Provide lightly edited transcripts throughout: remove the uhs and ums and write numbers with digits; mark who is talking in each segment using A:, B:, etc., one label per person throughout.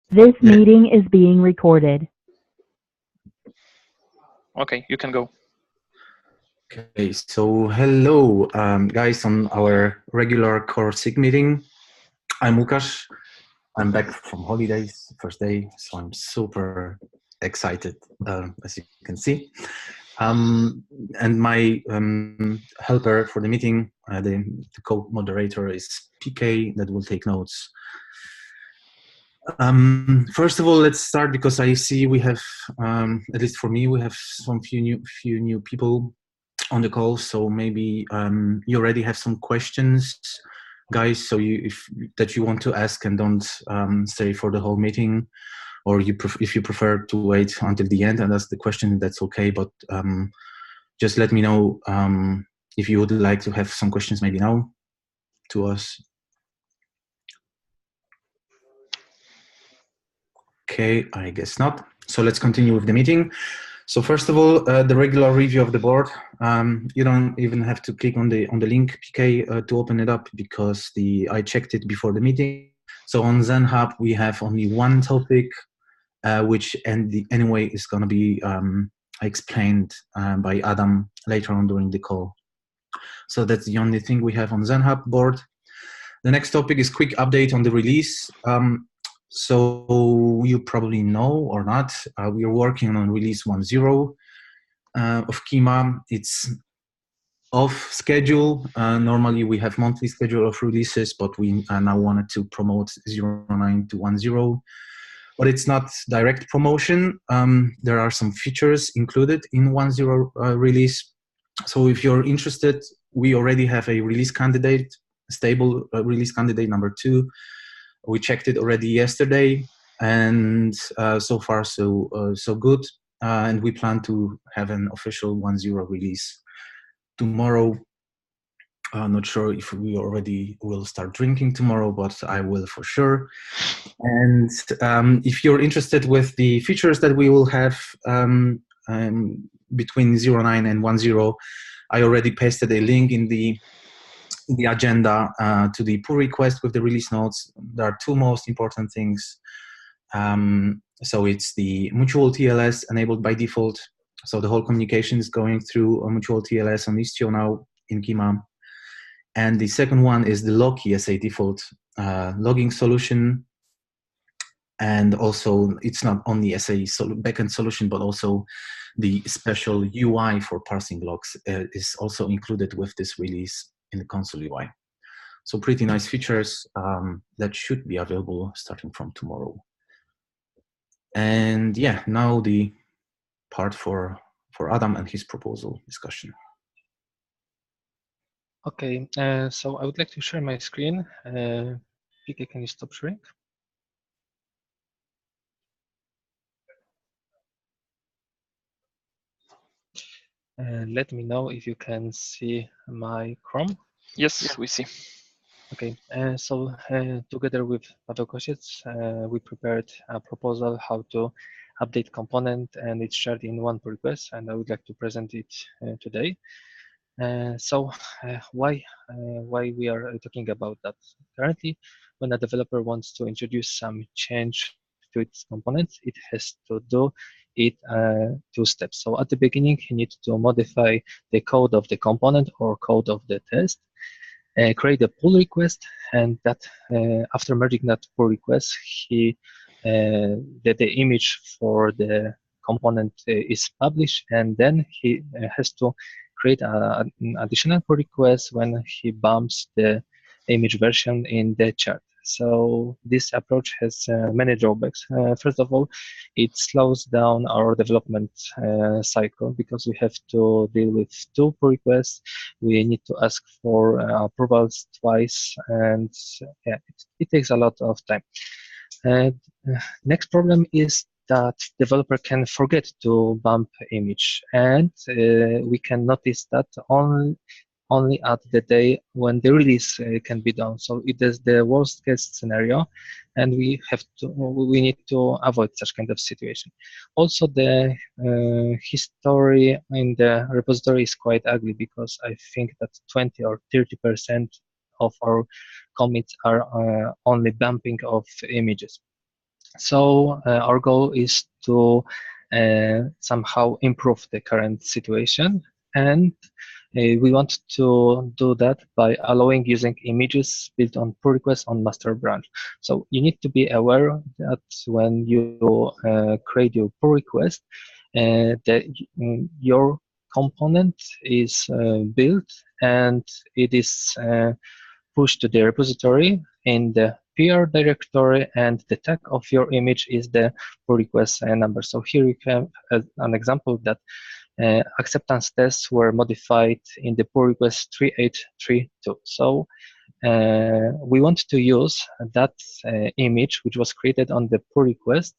A: This
B: Yeah.
A: meeting is being recorded.
C: Okay, you can go.
B: Okay. So hello, guys, on our regular Core SIG meeting. I'm Łukasz. I'm back from holidays, first day, so I'm super excited, as you can see. And my helper for the meeting, the co-moderator is PK that will take notes. First of all, let's start because I see we have, at least for me, we have some few new people on the call. So maybe you already have some questions, guys. So that you want to ask and don't stay for the whole meeting, or if you prefer to wait until the end and ask the question, that's okay. But just let me know if you would like to have some questions maybe now to us. Okay, I guess not. So let's continue with the meeting. So first of all, the regular review of the board. You don't even have to click on the link, PK, to open it up because I checked it before the meeting. So on ZenHub we have only one topic, which anyway is going to be explained by Adam later on during the call. So that's the only thing we have on ZenHub board. The next topic is quick update on the release. So you probably know or not, we are working on release 1.0 of Kyma. It's off schedule. Normally we have monthly schedule of releases, but we now wanted to promote 0.9 to 1.0. But it's not direct promotion. There are some features included in 1.0 release. So if you're interested, we already have a release candidate, stable release candidate number 2. We checked it already yesterday, and so far so good. And we plan to have an official 1.0 release tomorrow. I'm not sure if we already will start drinking tomorrow, but I will for sure. And if you're interested with the features that we will have between 0.9 and 1.0, I already pasted a link in the agenda to the pull request with the release notes. There are two most important things. So it's the mutual TLS enabled by default. So the whole communication is going through a mutual TLS on Istio now in Kyma. And the second one is the log ESA default logging solution. And also it's not only SA backend solution, but also the special UI for parsing logs is also included with this release in the console UI. So pretty nice features that should be available starting from tomorrow. And yeah, now the part for Adam and his proposal discussion.
C: Okay, so I would like to share my screen. PK, can you stop sharing? Let me know if you can see my Chrome.
D: Yes, we see.
C: Okay, so together with Paweł Kosiec, we prepared a proposal how to update component, and it's shared in one pull request, and I would like to present it today. So why we are talking about that? Currently, when a developer wants to introduce some change to its components, it has to do it two steps. So at the beginning, he needs to modify the code of the component or code of the test, create a pull request, and that after merging that pull request, the image for the component is published, and then he has to create an additional pull request when he bumps the image version in the chart. So this approach has many drawbacks. First of all, it slows down our development cycle because we have to deal with two pull requests. We need to ask for approvals twice, and yeah, it takes a lot of time. And next problem is that developer can forget to bump image, and we can notice that only at the day when the release can be done. So it is the worst case scenario, and we need to avoid such kind of situation. Also, the history in the repository is quite ugly because I think that 20 or 30% of our commits are only bumping of images. So our goal is to somehow improve the current situation, and we want to do that by allowing using images built on pull request on master branch. So you need to be aware that when you create your pull request, that your component is built and it is pushed to the repository in the PR directory, and the tag of your image is the pull request number. So here you have an example that acceptance tests were modified in the pull request 3832. So we want to use that image which was created on the pull request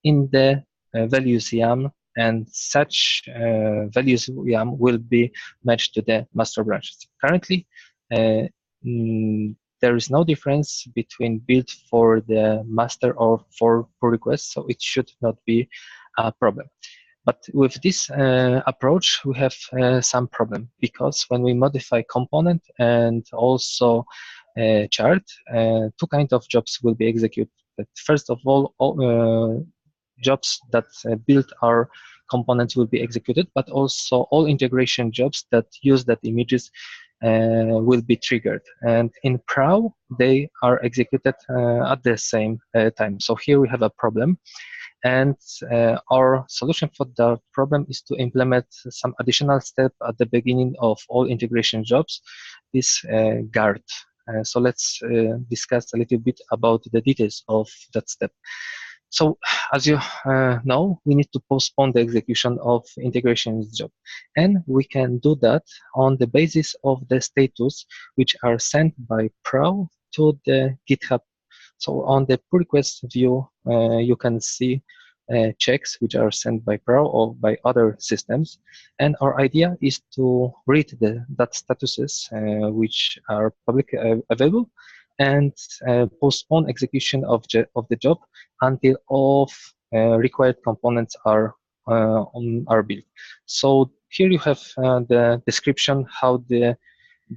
C: in the values YAM, and such values YAM will be matched to the master branch. Currently, uh, there is no difference between build for the master or for pull request, so it should not be a problem. But with this approach, we have some problem, because when we modify component and also chart, two kinds of jobs will be executed. First of all jobs that build our components will be executed, but also all integration jobs that use that images will be triggered. And in PRAW, they are executed at the same time. So here we have a problem. And our solution for that problem is to implement some additional step at the beginning of all integration jobs, this guard. So let's discuss a little bit about the details of that step. So as you know, we need to postpone the execution of integration job. And we can do that on the basis of the status which are sent by PRAW to the GitHub. So on the pull request view, you can see checks which are sent by PRAW or by other systems. And our idea is to read that statuses which are publicly available, and postpone execution of the job until all required components are built. So here you have the description how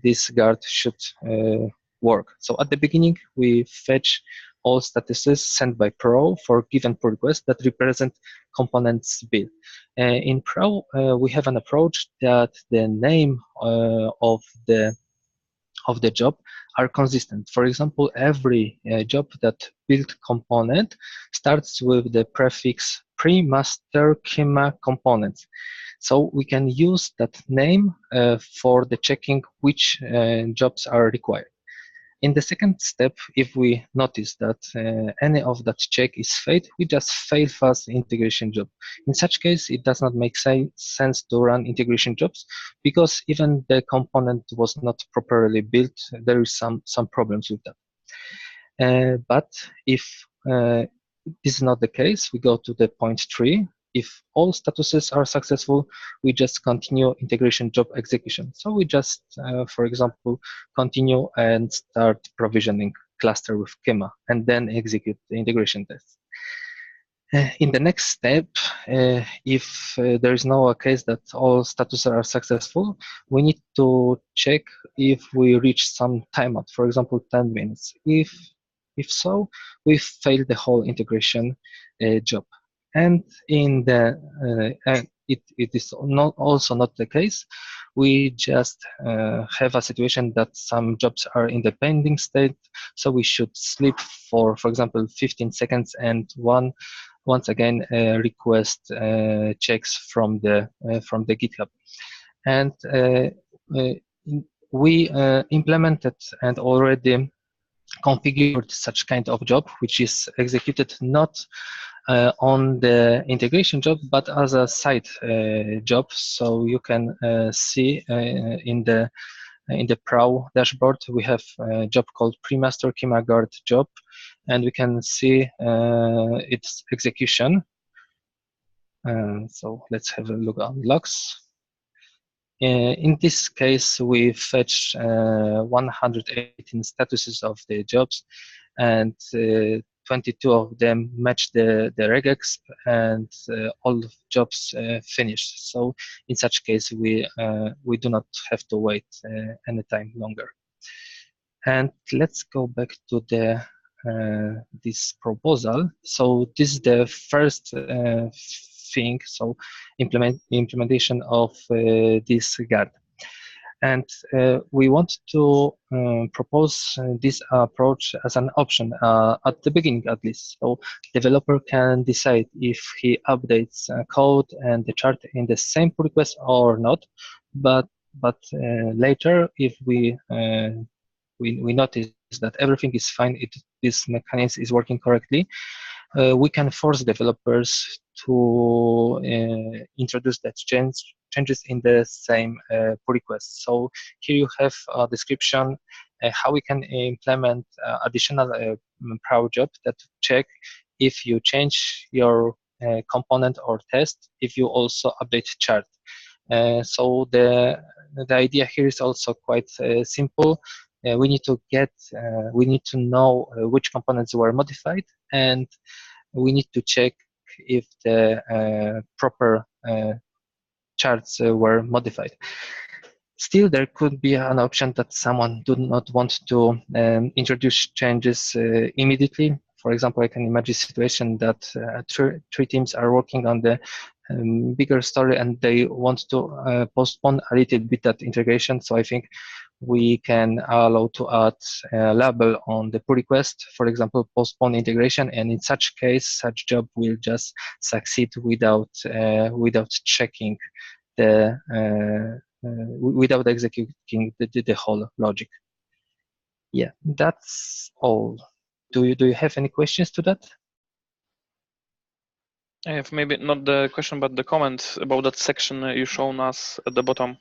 C: this guard should work. So at the beginning, we fetch all statuses sent by PRAW for given pull request that represent components built. In PRAW, we have an approach that the name of the job are consistent. For example, every job that build component starts with the prefix pre-master Kyma components. So we can use that name for the checking which jobs are required. In the second step, if we notice that any of that check is failed, we just fail fast integration job. In such case, it does not make sense to run integration jobs, because even the component was not properly built, there is some problems with that. But if this is not the case, we go to the point 3. If all statuses are successful, we just continue integration job execution. So we just, for example, continue and start provisioning cluster with Kyma, and then execute the integration test. In the next step, if there is no case that all statuses are successful, we need to check if we reach some timeout, for example, 10 minutes. If so, we fail the whole integration job. And in the it is also not the case. We just have a situation that some jobs are in the pending state, so we should sleep for example, 15 seconds, and once again request checks from the GitHub. And we implemented and already configured such kind of job, which is executed not on the integration job, but as a side job. So you can see in the PRAW dashboard, we have a job called pre-master Kyma guard job, and we can see its execution. So let's have a look on logs. In this case, we fetch 118 statuses of the jobs, and 22 of them match the regex, and all jobs finished. So in such case, we do not have to wait any time longer. And let's go back to the this proposal. So this is the first thing. So implementation of this guard. And we want to propose this approach as an option at the beginning, at least. So developer can decide if he updates code and the chart in the same pull request or not. But later, if we notice that everything is fine, this mechanism is working correctly, we can force developers to introduce that changes in the same pull request. So here you have a description how we can implement additional Prow job that check if you change your component or test, if you also update chart. So the idea here is also quite simple. We need to know which components were modified, and we need to check if the proper charts were modified. Still, there could be an option that someone do not want to introduce changes immediately. For example, I can imagine a situation that three teams are working on the bigger story and they want to postpone a little bit that integration. So I think we can allow to add a label on the pull request, for example, postpone integration, and in such case, such job will just succeed without checking the without executing the whole logic. Yeah, that's all. Do you have any questions to that?
D: I have maybe not the question, but the comment about that section you shown us at the bottom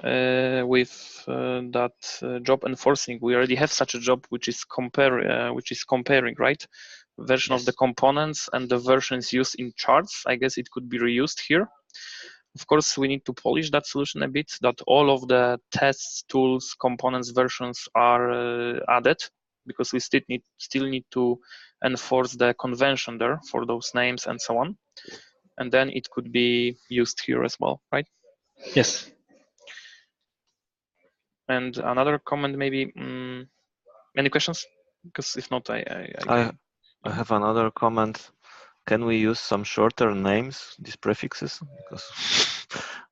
D: with that job enforcing. We already have such a job which is comparing, right? Version
C: Yes.
D: of the components and the versions used in charts. I guess it could be reused here. Of course, we need to polish that solution a bit, that all of the tests, tools, components, versions are added, because we still need to enforce the convention there for those names and so on. And then it could be used here as well, right?
C: Yes.
D: And another comment maybe, any questions? Because if not,
E: I have another comment. Can we use some shorter names, these prefixes? Because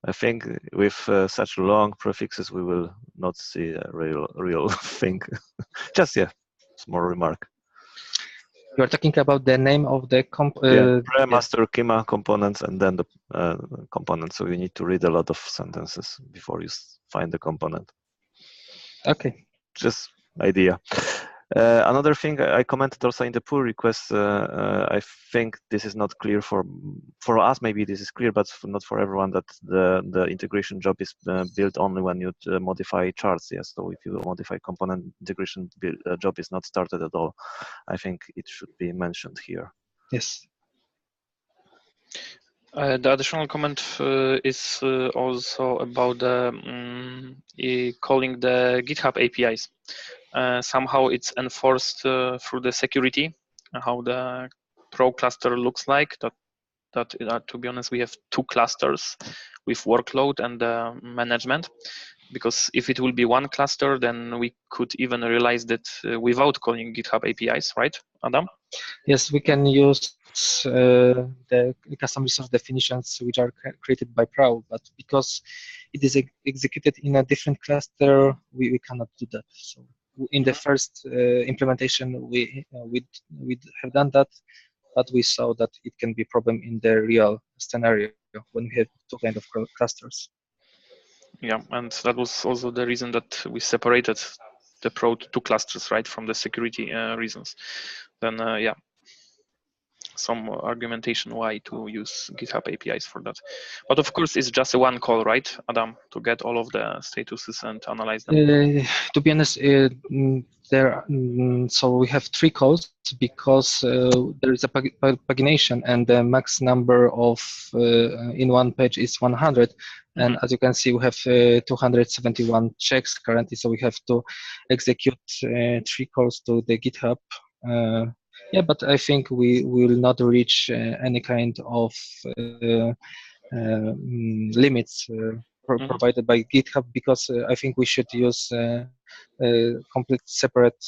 E: I think with such long prefixes, we will not see a real thing. Just, yeah, small remark.
C: You are talking about the name of the
E: pre-master Kyma components and then the component. So you need to read a lot of sentences before you find the component.
C: Okay.
E: Just idea. Another thing I commented also in the pull request, I think this is not clear for us, maybe this is clear, but not for everyone, that the integration job is built only when you modify charts. Yes, so if you modify component, integration job is not started at all. I think it should be mentioned here.
C: Yes.
D: The additional comment is also about calling the GitHub APIs. Somehow it's enforced through the security, how the Pro cluster looks like. That to be honest, we have two clusters with workload and management. Because if it will be one cluster, then we could even realize that without calling GitHub APIs, right, Adam?
C: Yes, we can use the custom resource definitions which are created by Prow, but because it is executed in a different cluster, we cannot do that. So in the first implementation, we have done that, but we saw that it can be a problem in the real scenario when we have two kind of clusters.
D: Yeah, and that was also the reason that we separated the Pro to two clusters, right, from the security reasons. Then, yeah, some argumentation why to use GitHub APIs for that. But of course, it's just a one call, right, Adam, to get all of the statuses and analyze them?
C: To be honest, so we have 3 calls because there is a pagination and the max number of in one page is 100. And as you can see, we have 271 checks currently, so we have to execute 3 calls to the GitHub. Yeah, but I think we will not reach any kind of limits provided by GitHub, because I think we should use complete separate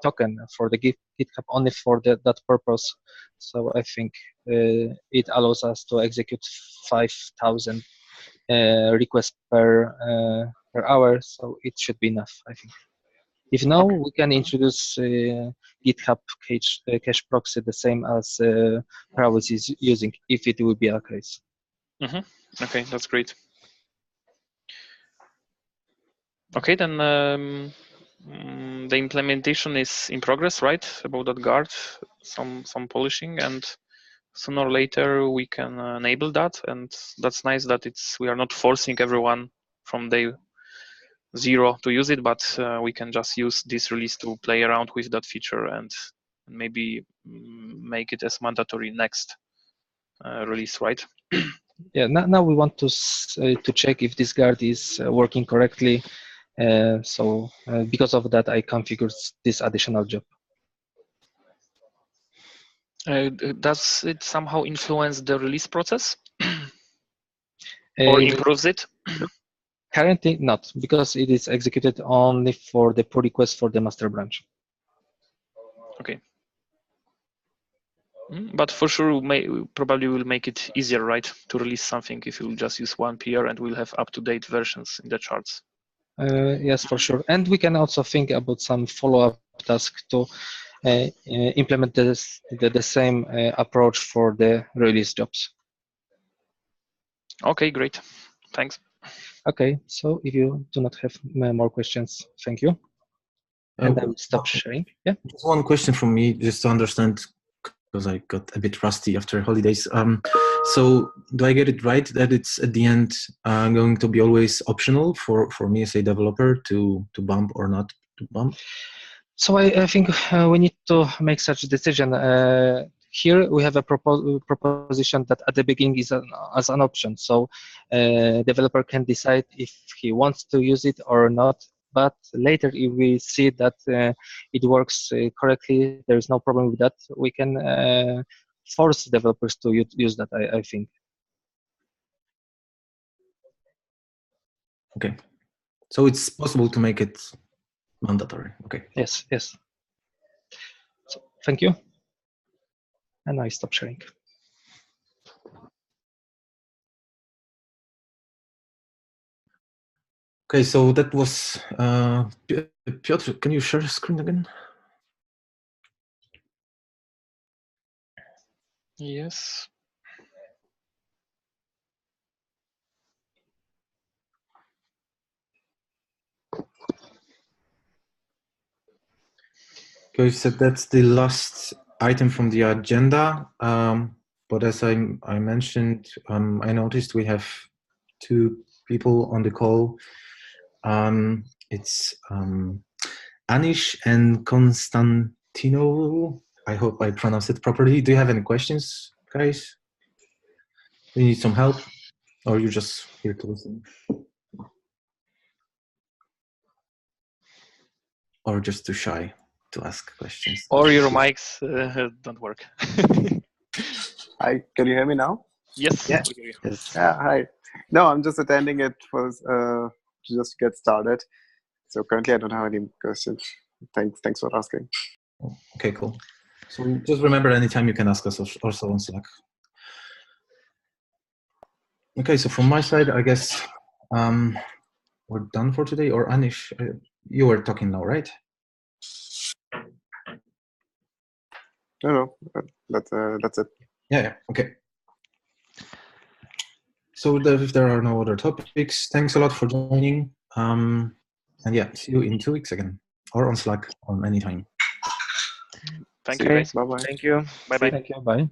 C: token for the GitHub only for that purpose. So I think it allows us to execute 5,000 requests per hour. So it should be enough, I think. If no, we can introduce GitHub cache proxy the same as Paravis is using, if it will be a case.
D: Okay, that's great. Okay, then the implementation is in progress, right? About that guard, some polishing, and sooner or later we can enable that, and that's nice that we are not forcing everyone from day 0 to use it, but we can just use this release to play around with that feature and maybe make it as mandatory next release, right?
C: Yeah. Now we want to check if this guard is working correctly. So because of that, I configured this additional job.
D: Does it somehow influence the release process or improves it?
C: Currently not, because it is executed only for the pull request for the master branch.
D: Okay. But for sure, probably will make it easier, right, to release something if you will just use one PR and we'll have up-to-date versions in the charts.
C: Yes, for sure. And we can also think about some follow-up task to implement the same approach for the release jobs.
D: Okay, great. Thanks.
C: Okay, so if you do not have more questions, thank you. And I will stop sharing. Yeah.
B: Just one question from me, just to understand, because I got a bit rusty after holidays. So do I get it right that it's at the end going to be always optional for me as a developer to bump or not to bump?
C: So I think we need to make such a decision. Here we have a proposition that at the beginning is as an option. So developer can decide if he wants to use it or not. But later, if we see that it works correctly, there is no problem with that, we can force developers to use that, I think.
B: Okay. So it's possible to make it mandatory. Okay.
C: Yes, yes. So, thank you. And I stop sharing.
B: Okay, so that was Piotr. Can you share the screen again?
D: Yes.
B: Okay, so that's the last item from the agenda. But as I mentioned, I noticed we have 2 people on the call. It's Anish and Konstantino. I hope I pronounced it properly. Do you have any questions, guys? Do you need some help, or you're just here to listen? Or just too shy to ask questions?
D: Or your mics don't work.
F: Hi, can you hear me now?
D: Yes.
F: Yeah.
E: Yes.
F: Yeah, hi. No, I'm just attending it for to just get started. So currently I don't have any questions. Thanks for asking.
B: Okay, cool. So just remember, anytime you can ask us also on Slack. Okay, so from my side, I guess we're done for today. Or Anish, you were talking now, right?
F: No, that's it.
B: Yeah, okay. So if there are no other topics, thanks a lot for joining. And yeah, see you in 2 weeks again, or on Slack, on any time.
D: Thank
F: See
D: you,
F: you.
D: guys.
F: Bye-bye.
E: Thank you.
D: Bye-bye.
C: Thank you. Bye.